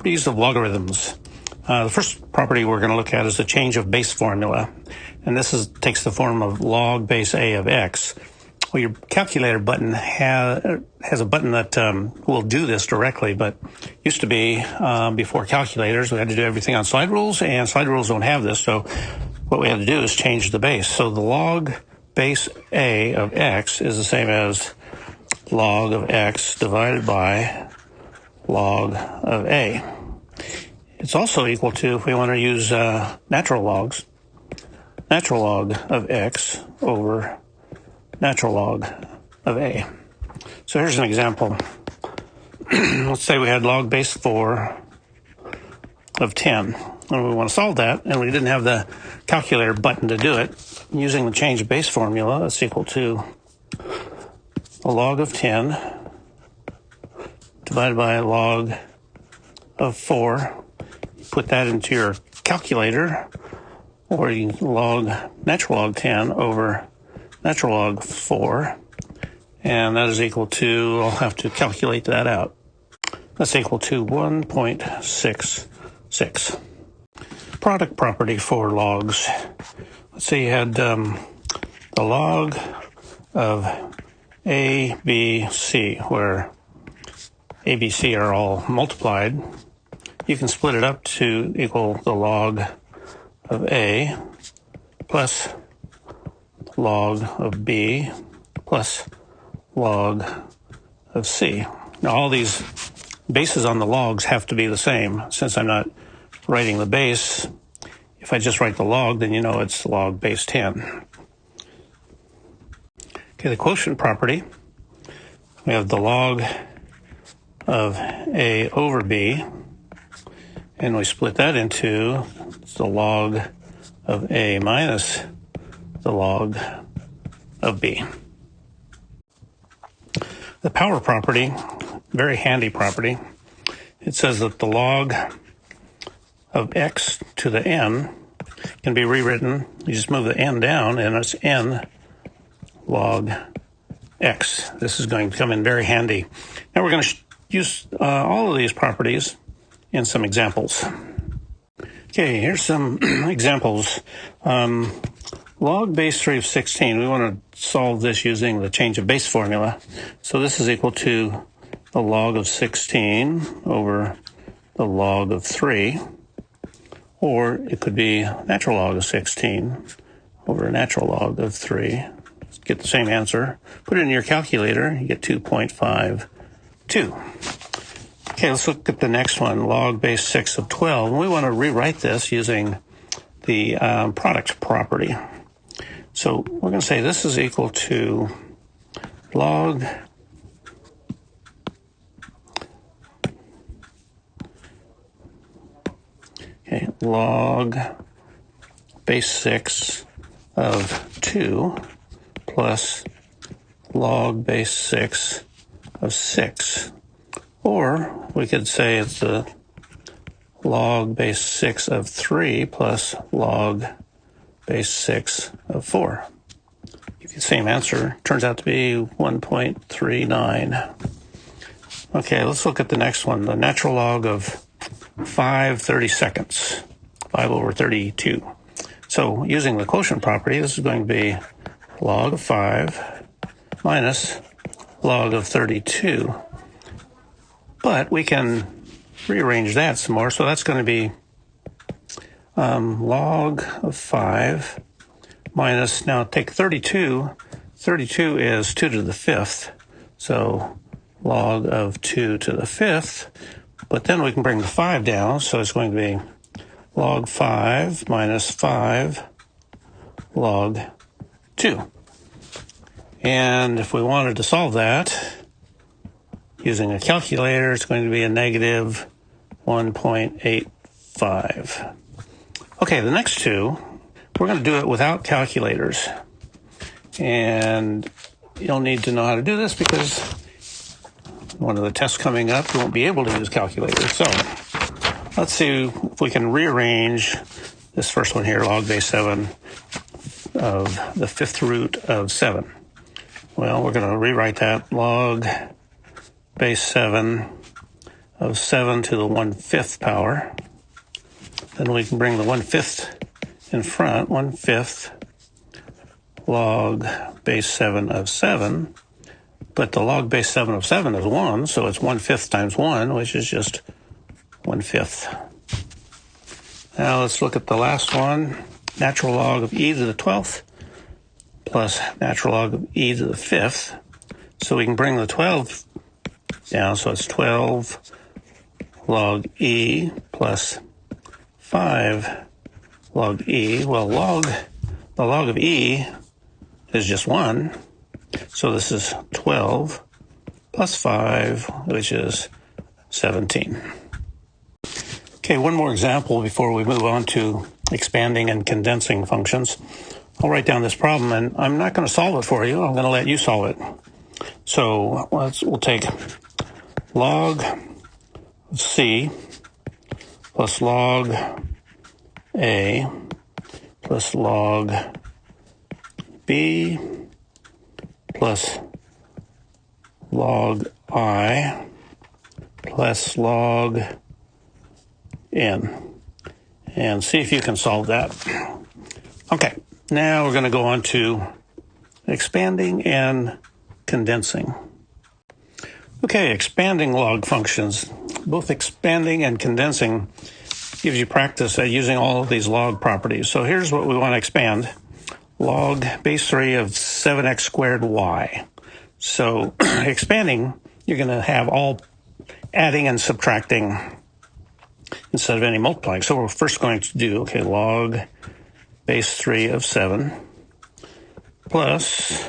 Properties of logarithms. The first property we're going to look at is the change of base formula. And this takes the form of log base a of x. Well, your calculator button has a button that will do this directly, but used to be before calculators, we had to do everything on slide rules, and slide rules don't have this. So what we had to do is change the base. So the log base a of x is the same as log of x divided by log of a. It's also equal to, if we want to use natural logs, natural log of x over natural log of a. So here's an example. Let's say we had log base 4 of 10. And we want to solve that, and we didn't have the calculator button to do it. Using the change of base formula, that's equal to a log of 10 divided by a log of 4. Put that into your calculator, or you can log natural log 10 over natural log 4, and that is equal to, I'll have to calculate that out. That's equal to 1.66. Product property for logs. Let's say you had the log of A, B, C, where A, B, C are all multiplied. You can split it up to equal the log of A plus log of B plus log of C. Now all these bases on the logs have to be the same. Since I'm not writing the base, if I just write the log, then you know it's log base 10. Okay, the quotient property. We have the log of A over B, and we split that into the log of A minus the log of B. The power property, very handy property. It says that the log of x to the n can be rewritten. You just move the n down, and it's n log x. This is going to come in very handy. Now we're going to use all of these properties in some examples. Okay, here's some examples. Log base 3 of 16, we want to solve this using the change of base formula. So this is equal to the log of 16 over the log of 3. Or it could be natural log of 16 over a natural log of 3. Get the same answer. Put it in your calculator, you get 2.52. Okay, let's look at the next one, log base 6 of 12. We want to rewrite this using the product property. So we're going to say this is equal to log log base 6 of 2 plus log base 6 of 6. Or we could say it's the log base 6 of 3 plus log base 6 of 4. Give you the same answer. Turns out to be 1.39. Okay, let's look at the next one. The natural log of 5/32. 5 over 32. So using the quotient property, this is going to be log of 5 minus log of 32. But we can rearrange that some more. So that's going to be log of 5 minus, now take 32. 32 is 2 to the 5th. So log of 2 to the 5th. But then we can bring the 5 down. So it's going to be log 5 minus 5 log 2. And if we wanted to solve that using a calculator, it's going to be a negative 1.85. Okay, the next two, we're going to do it without calculators. And you'll need to know how to do this because one of the tests coming up, you won't be able to use calculators. So let's see if we can rearrange this first one here, log base 7 of the 5th root of 7. Well, we're going to rewrite that log base 7 of 7 to the 1/5 power. Then we can bring the 1/5 in front, 1/5 log base 7 of 7. But the log base 7 of 7 is 1, so it's 1/5 times 1, which is just 1/5. Now let's look at the last one. Natural log of e to the 12th plus natural log of e to the 5th. So we can bring the 12 down, so it's 12 log e plus 5 log e. Well, the log of e is just 1. So this is 12 plus 5, which is 17. Okay, one more example before we move on to expanding and condensing functions. I'll write down this problem, and I'm not going to solve it for you. I'm going to let you solve it. So we'll take log of c plus log a plus log b plus log I plus log n, and see if you can solve that. Okay, now we're going to go on to expanding and condensing. Okay, expanding log functions. Both expanding and condensing gives you practice at using all of these log properties. So here's what we want to expand. Log base 3 of 7x squared y. So expanding, you're going to have all adding and subtracting instead of any multiplying. So we're first going to do, okay, log base 3 of 7 plus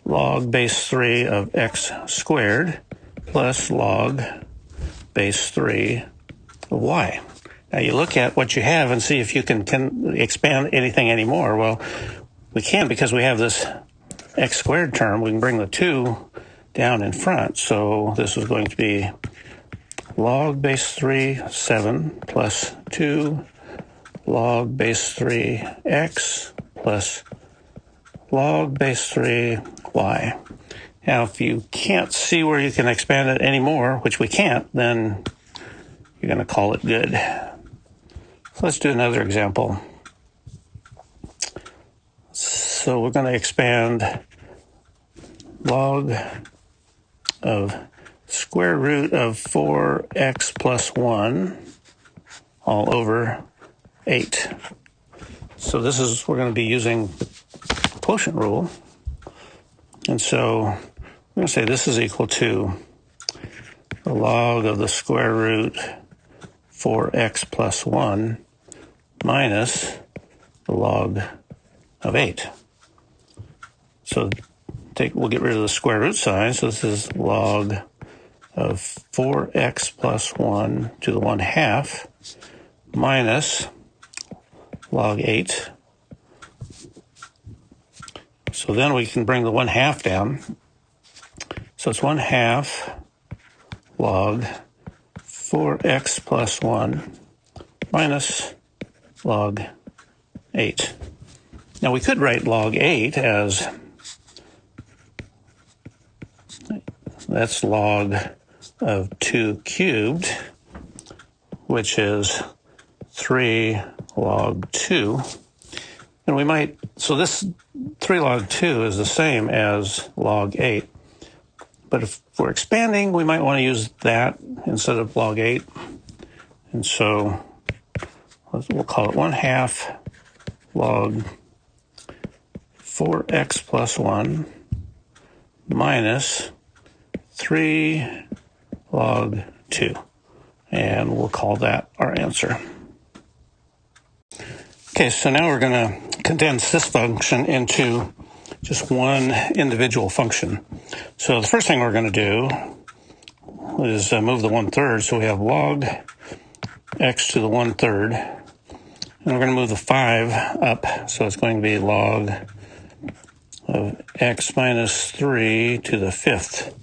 log base 3 of x squared plus log base 3 of y. Now you look at what you have and see if you can expand anything anymore. Well, we can because we have this x squared term. We can bring the 2 down in front. So this is going to be log base 3, 7 plus 2 log base 3 x plus log base 3 y. Now, if you can't see where you can expand it anymore, which we can't, then you're going to call it good. So let's do another example. So we're going to expand log of square root of 4x plus 1 all over 8. So this is, we're going to be using the quotient rule. And so we're going to say this is equal to the log of the square root 4x plus 1 minus the log of 8. So we'll get rid of the square root sign. So this is log of 4x plus 1 to the 1/2 minus log 8. So then we can bring the 1/2 down. So it's 1/2 log 4x plus 1 minus log 8. Now we could write log 8 as, that's log of 2 cubed, which is 3 log 2. And we might, so this 3 log 2 is the same as log 8. But if we're expanding, we might want to use that instead of log 8. And so we'll call it 1/2 log 4x plus 1 minus 3 log 2. And we'll call that our answer. Okay, so now we're going to condense this function into just one individual function. So the first thing we're going to do is move the 1/3. So we have log x to the 1/3. And we're going to move the 5 up. So it's going to be log of x minus 3 to the 5th.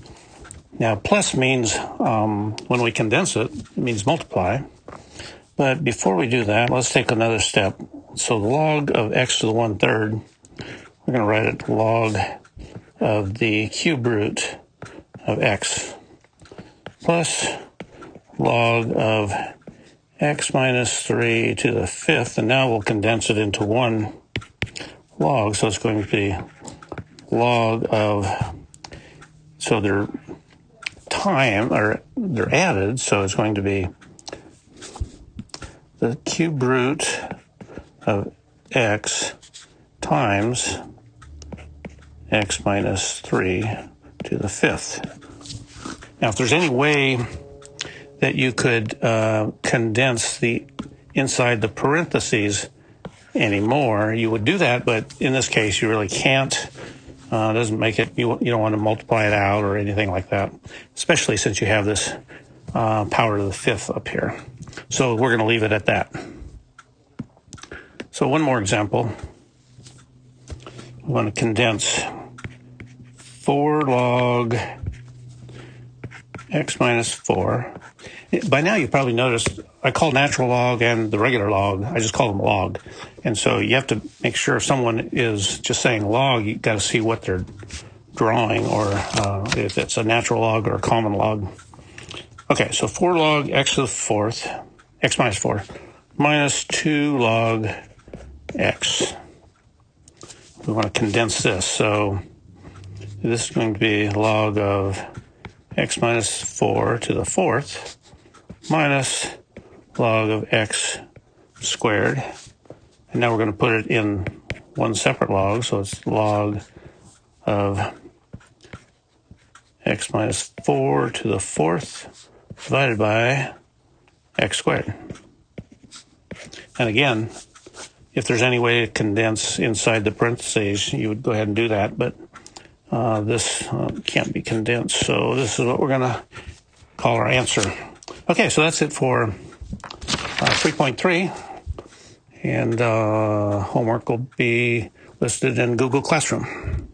Now, plus means, when we condense it, it means multiply. But before we do that, let's take another step. So the log of x to the 1/3, we're going to write it log of the cube root of x plus log of x minus 3 to the fifth, and now we'll condense it into one log, so it's going to be log of, so they're added, so it's going to be the cube root of x times x minus 3 to the fifth. Now, if there's any way that you could condense the inside the parentheses anymore, you would do that, but in this case you really can't. It doesn't make it, you don't want to multiply it out or anything like that, especially since you have this power to the fifth up here. So we're going to leave it at that. So one more example. We want to condense 4 log x minus 4. By now you've probably noticed I call natural log and the regular log, I just call them log. And so you have to make sure if someone is just saying log, you've got to see what they're drawing, or if it's a natural log or a common log. Okay, so 4 log x to the fourth, x minus 4, minus 2 log x. We want to condense this, so this is going to be log of x minus 4 to the fourth minus log of x squared. And now we're going to put it in one separate log, so it's log of x minus 4 to the fourth divided by x squared. And again, if there's any way to condense inside the parentheses, you would go ahead and do that, but this can't be condensed, so this is what we're going to call our answer. Okay, so that's it for 3.3, and homework will be listed in Google Classroom.